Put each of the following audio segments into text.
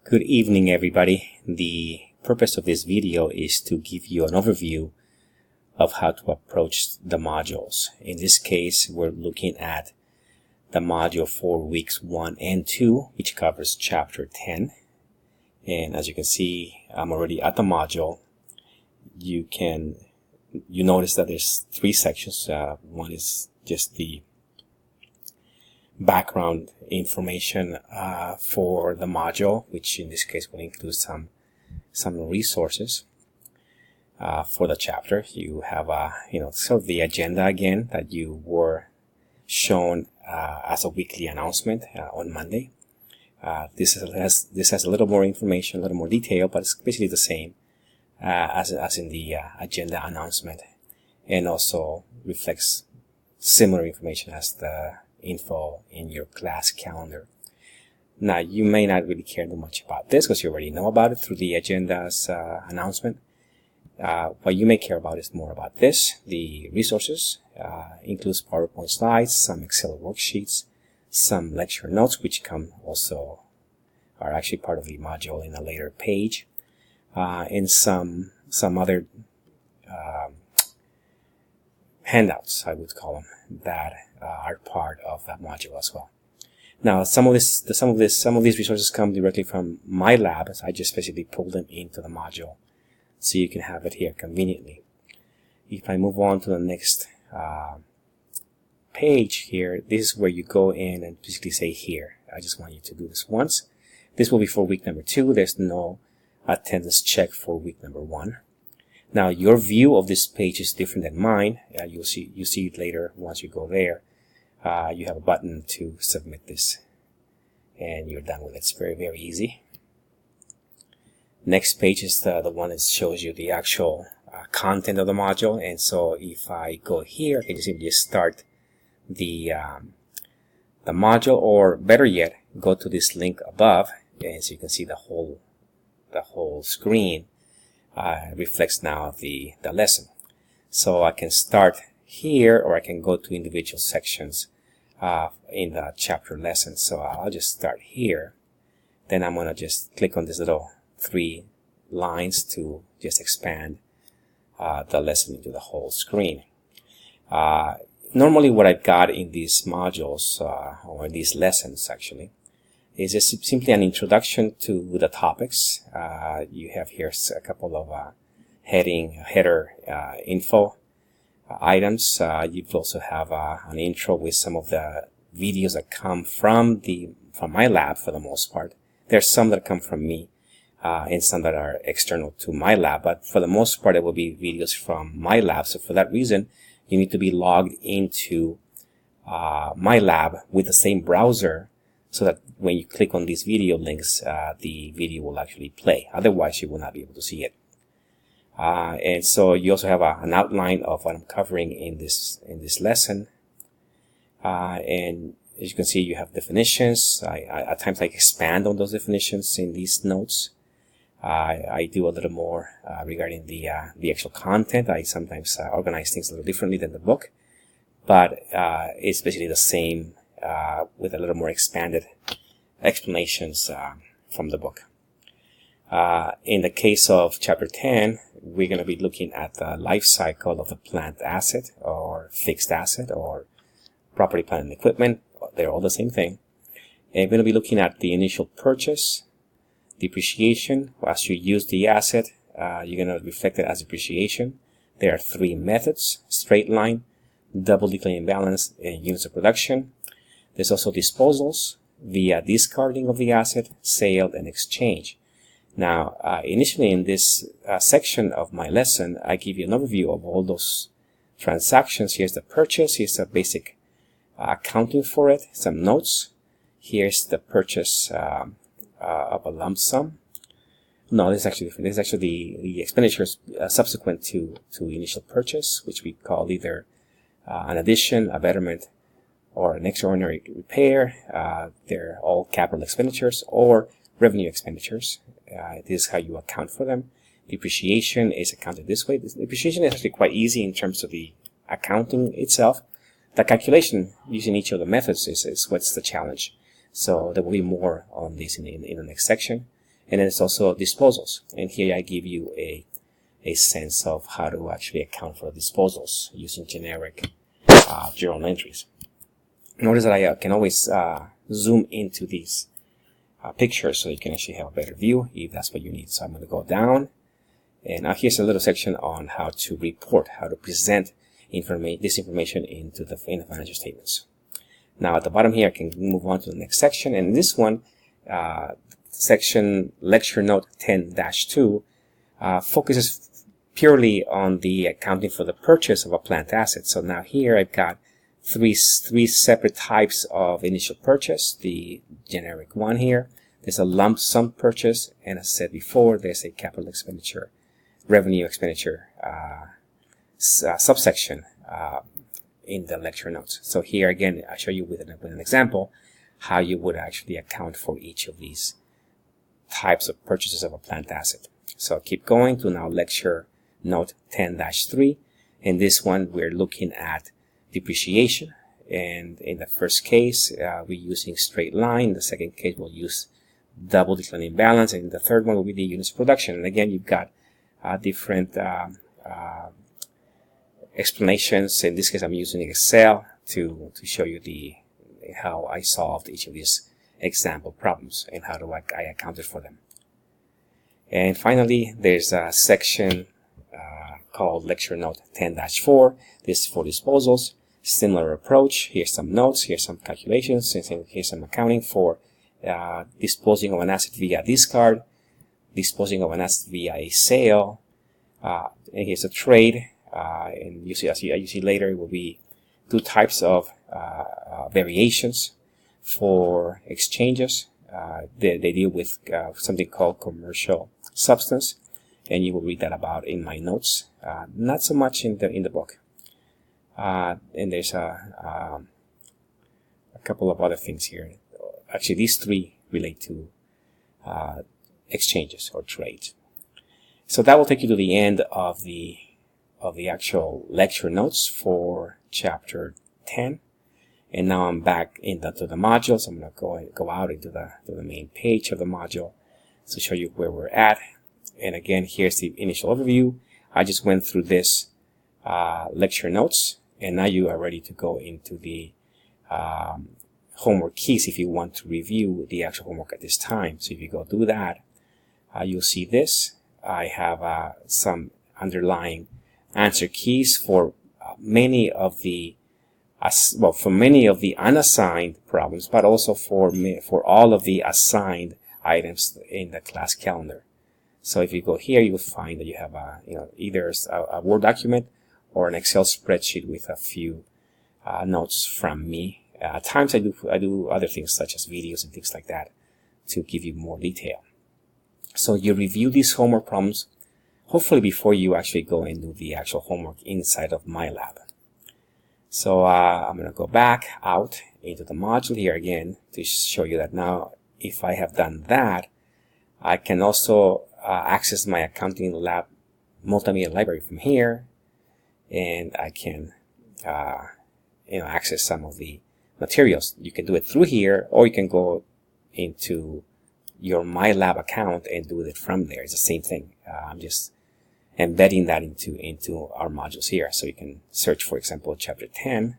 Good evening, everybody. The purpose of this video is to give you an overview of how to approach the modules. In this case, we're looking at the module for weeks 1 and 2, which covers chapter 10. And as you can see, I'm already at the module. You notice that there's 3 sections. One is just the background information for the module, which in this case will include some resources for the chapter. You have sort of the agenda again that you were shown as a weekly announcement on Monday. This has a little more information, a little more detail, but it's basically the same as in the agenda announcement, and also reflects similar information as the info in your class calendar. Now, you may not really care too much about this because you already know about it through the agenda's announcement. What you may care about is more about this. The resources includes PowerPoint slides, some Excel worksheets, some lecture notes, which are actually part of the module in a later page, and some other handouts, I would call them, that are part of that module as well. Now, some of these resources come directly from my lab, so I just basically pull them into the module, so you can have it here conveniently. If I move on to the next page here, this is where you go in and basically say here. I just want you to do this once. This will be for week number 2. There's no attendance check for week number 1. Now, your view of this page is different than mine. You see it later once you go there. You have a button to submit this, and you're done with it. It's very, very easy. Next page is the one that shows you the actual content of the module. And so if I go here, I can simply start the module, or better yet, go to this link above, and so you can see the whole screen reflects now the lesson. So I can start here, or I can go to individual sections in the chapter lesson. So I'll just start here. Then I'm going to just click on this little 3 lines to just expand the lesson into the whole screen. Normally what I've got in these modules, or these lessons actually, is just simply an introduction to the topics. You have here a couple of header info items. You also have an intro with some of the videos that come from my lab for the most part. There's some that come from me, and some that are external to my lab, but for the most part it will be videos from my lab. So for that reason, you need to be logged into my lab with the same browser, so that when you click on these video links, the video will actually play. Otherwise, you will not be able to see it. And so you also have an outline of what I'm covering in this lesson. And as you can see, you have definitions. At times I expand on those definitions in these notes. I do a little more regarding the actual content. I sometimes organize things a little differently than the book, but it's basically the same with a little more expanded explanations from the book. In the case of chapter 10, we're going to be looking at the life cycle of a plant asset, or fixed asset, or property, plant, and equipment. They're all the same thing. And we're going to be looking at the initial purchase, depreciation. As you use the asset, you're going to reflect it as depreciation. There are 3 methods: straight line, double declining balance, and units of production. There's also disposals via discarding of the asset, sale, and exchange. Now, initially in this section of my lesson, I give you an overview of all those transactions. Here's the purchase. Here's a basic accounting for it, some notes. Here's the purchase of a lump sum. No, this is actually different. This is actually the expenditures subsequent to initial purchase, which we call either an addition, a betterment, or an extraordinary repair. They're all capital expenditures or revenue expenditures. This is how you account for them. Depreciation is accounted this way. Depreciation is actually quite easy in terms of the accounting itself. The calculation using each of the methods is what's the challenge. So there will be more on this in the next section. And then it's also disposals. And here I give you a sense of how to actually account for disposals using generic journal entries. Notice that I can always zoom into these pictures so you can actually have a better view if that's what you need. So I'm going to go down, and now here's a little section on how to report, how to present this information in the financial statements. Now at the bottom here, I can move on to the next section, and this one, section lecture note 10-2, focuses purely on the accounting for the purchase of a plant asset. So now here I've got three separate types of initial purchase. The generic one here, there's a lump sum purchase, and as I said before, there's a capital expenditure, revenue expenditure subsection in the lecture notes. So here again, I show you with an example how you would actually account for each of these types of purchases of a plant asset. So keep going to now lecture note 10-3. In this one, we're looking at depreciation. And in the first case, we're using straight line. In the second case, we'll use double declining balance. And in the third one will be the units of production. And again, you've got different explanations. In this case, I'm using Excel to show you how I solved each of these example problems and how I accounted for them. And finally, there's a section called lecture note 10-4. This is for disposals. Similar approach. Here's some notes, here's some calculations, and here's some accounting for disposing of an asset via discard, disposing of an asset via a sale, and here's a trade. And you see later it will be two types of variations for exchanges. They deal with something called commercial substance, and you will read that about in my notes. Not so much in the book. And there's a couple of other things here. Actually, these three relate to exchanges or trades. So that will take you to the end of the actual lecture notes for chapter 10. And now I'm back into the modules. I'm going to go out into the main page of the module to show you where we're at. And again, here's the initial overview. I just went through this lecture notes, and now you are ready to go into the homework keys if you want to review the actual homework at this time. So if you go do that, you'll see this. I have some underlying answer keys for many of the unassigned problems, but also for all of the assigned items in the class calendar. So if you go here, you will find that you have either a Word document or an Excel spreadsheet with a few notes from me. At times I do other things such as videos and things like that to give you more detail. So you review these homework problems hopefully before you actually go and do the actual homework inside of my lab. So I'm going to go back out into the module here again to show you that now if I have done that, I can also access my accounting lab multimedia library from here, and I can access some of the materials. You can do it through here, or you can go into your MyLab account and do it from there. It's the same thing. I'm just embedding that into our modules here. So you can search, for example, chapter 10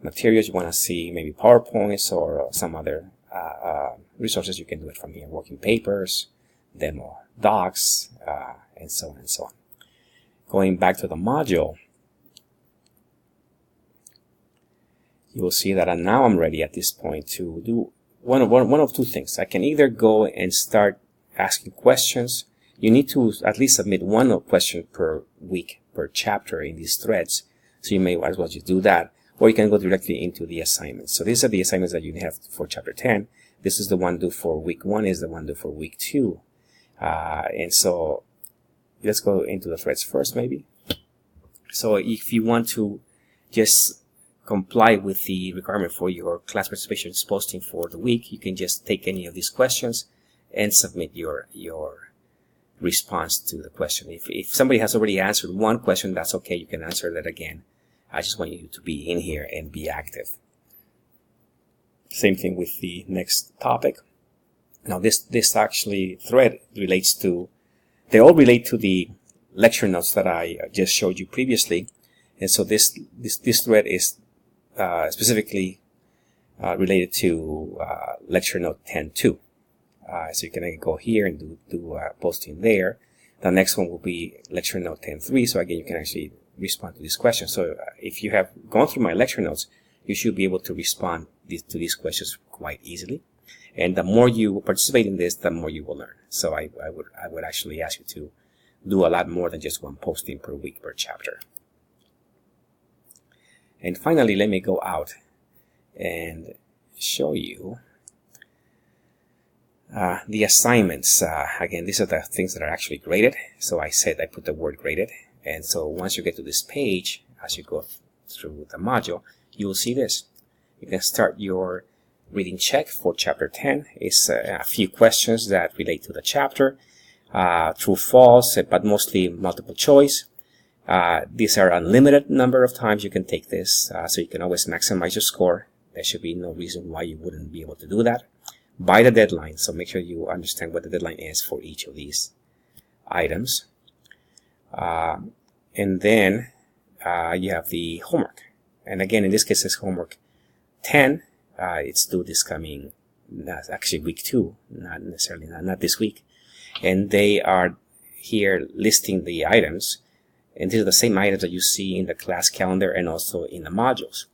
materials you want to see, maybe PowerPoints or some other resources. You can do it from here, working papers, demo docs, and so on and so on. Going back to the module, you will see that now I'm ready at this point to do one of two things. I can either go and start asking questions. You need to at least submit one question per week, per chapter in these threads. So you may as well just do that. Or you can go directly into the assignments. So these are the assignments that you have for chapter 10. This is the one due for week 1, is the one due for week 2. And so let's go into the threads first, maybe. So if you want to just comply with the requirement for your class participation posting for the week, you can just take any of these questions and submit your response to the question. If somebody has already answered one question, that's okay. You can answer that again. I just want you to be in here and be active. Same thing with the next topic. Now this actually thread relates to, they all relate to the lecture notes that I just showed you previously. And so this thread is specifically related to lecture note 10.2. So you can go here and do posting there. The next one will be lecture note 10.3. So again, you can actually respond to these questions. So if you have gone through my lecture notes, you should be able to respond to these questions quite easily. And the more you participate in this, the more you will learn. So I would actually ask you to do a lot more than just one posting per week per chapter. And finally, let me go out and show you the assignments. Again, these are the things that are actually graded. So I said I put the word graded. And so once you get to this page, as you go through the module, you will see this. You can start your reading check for chapter 10. It's a few questions that relate to the chapter. True, false, but mostly multiple choice. These are unlimited number of times you can take this, so you can always maximize your score. There should be no reason why you wouldn't be able to do that by the deadline. So make sure you understand what the deadline is for each of these items. And then you have the homework. And again, in this case, it's homework 10. It's due this coming, actually week 2, not necessarily, not this week. And they are here listing the items. And these are the same items that you see in the class calendar and also in the modules,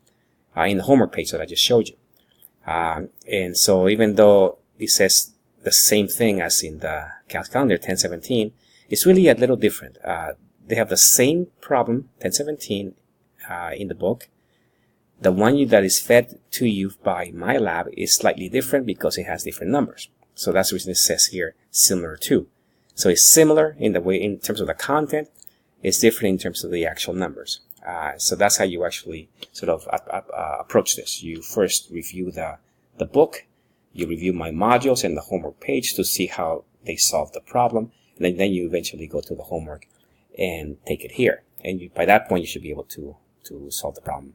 in the homework page that I just showed you. And so even though it says the same thing as in the class calendar 1017, it's really a little different. They have the same problem, 1017, in the book. The one that is fed to you by my lab is slightly different because it has different numbers. So that's the reason it says here similar to. So it's similar in the way, in terms of the content. It's different in terms of the actual numbers. So that's how you actually sort of approach this. You first review the book, you review my modules and the homework page to see how they solve the problem, and then you eventually go to the homework and take it here. And by that point, you should be able to solve the problem.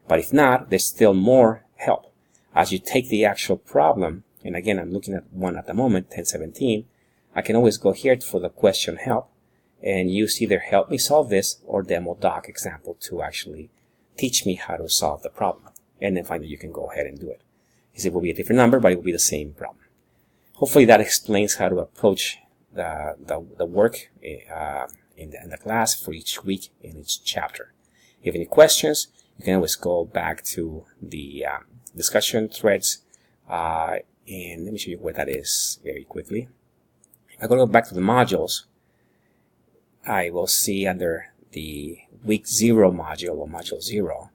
But if not, there's still more help. As you take the actual problem, and again, I'm looking at one at the moment, 1017, I can always go here for the question help, and use either help me solve this or demo doc example to actually teach me how to solve the problem. And then finally, you can go ahead and do it. It will be a different number, but it will be the same problem. Hopefully that explains how to approach the work in the class for each week in each chapter. If you have any questions, you can always go back to the discussion threads, and let me show you where that is very quickly. If I go back to the modules, I will see under the week 0 module or module 0,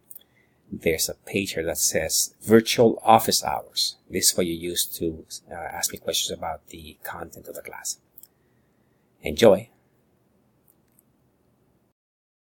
there's a page here that says virtual office hours. This is what you use to ask me questions about the content of the class. Enjoy.